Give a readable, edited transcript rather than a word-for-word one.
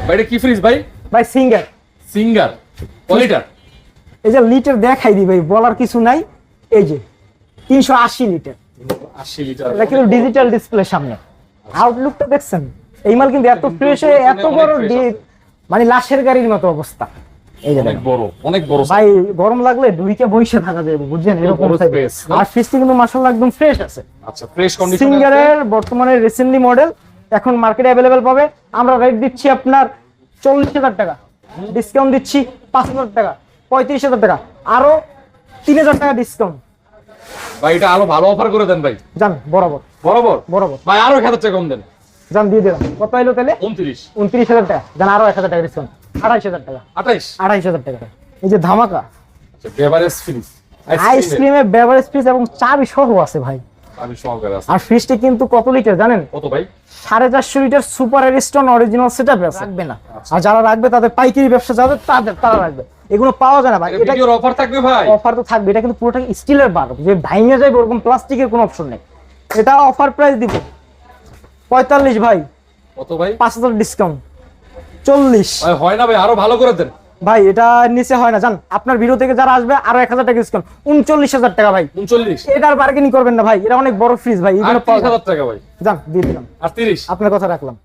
ভাই এটা কি ফ্রিজ ভাই? ভাই সিঙ্গার কয় লিটার? এই যে লিটার দেখাই দি ভাই, বলার কিছু নাই। এই যে 380 লিটার, 80 লিটার। এটা কিন্তু ডিজিটাল ডিসপ্লে সামনে। আউটলুকটা দেখছেন, এই মাল কিন্তু এত ফ্রেশ, এত বড় ডিপ, মানে লাশের গাড়ির মতো অবস্থা। এই যে অনেক বড় ভাই, গরম লাগলে দুইকে বইসে থাকা যাবে, বুঝছেন এরকম সাইজ। আর ফ্রিজটি কিন্তু মাশাআল্লাহ একদম ফ্রেশ আছে। আচ্ছা, ফ্রেশ কন্ডিশনে আছে। সিঙ্গারের বর্তমানে রিসেন্টলি মডেল, এখন মার্কেটে अवेलेबल পাবে। আমরা রেট দিচ্ছি আপনার 40,000 টাকা, ডিসকাউন্ট দিচ্ছি 5,000 টাকা, 35,000 টাকা, আরো 3,000 টাকা ডিসকাউন্ট। ভাই এটা আরো ভালো অফার করে দেন ভাই। জান বরাবর ভাই আরো 1000 টাকা কম দেন। জান দিয়ে দিলাম। কত হইলো তাহলে? 29,000 টাকা। জান আরো 1,000 টাকা ডিসকাউন্ট, 28,000 টাকা। 28,000 টাকা। এই যে ধামাকা আচ্ছা, বেভারেজ ফ্রিজ, আইসক্রিমের বেভারেজ ফ্রিজ এবং চাবি সহ আছে ভাই। আমি সহকারে আছে। আর ফ্রিজটি কিন্তু কত লিটার জানেন? কত ভাই? 450 litre super Ariston original setup আছে। রাখবে না, আর যারা রাখবে তাদের পাইকারি ব্যবসা যাদের তারা রাখবে। এগুলো পাওয়া যায় না ভাই। এটা ভিডিওর অফার থাকবে ভাই? অফার তো থাকবে। এটা কিন্তু পুরোটা স্টিলের বার, যে ভাঙে যায় ওরকম প্লাস্টিকের কোনো অপশন নেই। এটা অফার প্রাইস দিব 45 ভাই। কত ভাই? 5,000 ডিসকাউন্ট 40 ভাই হয় না ভাই, আরো ভালো করে দেন ভাই। এটা নিচে হয় না জান। আপনার ভিডিও থেকে যারা আসবে আরো 1,000 টাকা ডিসকাউন্ট, 39,000 টাকা ভাই। 39? এটার বার্গেনিং করবেন না ভাই, এটা অনেক বড় ফ্রিজ ভাই। এগুলো 30,000 টাকা ভাই। জান দিয়ে দিলাম। আর 30 আপনার কথা রাখলাম।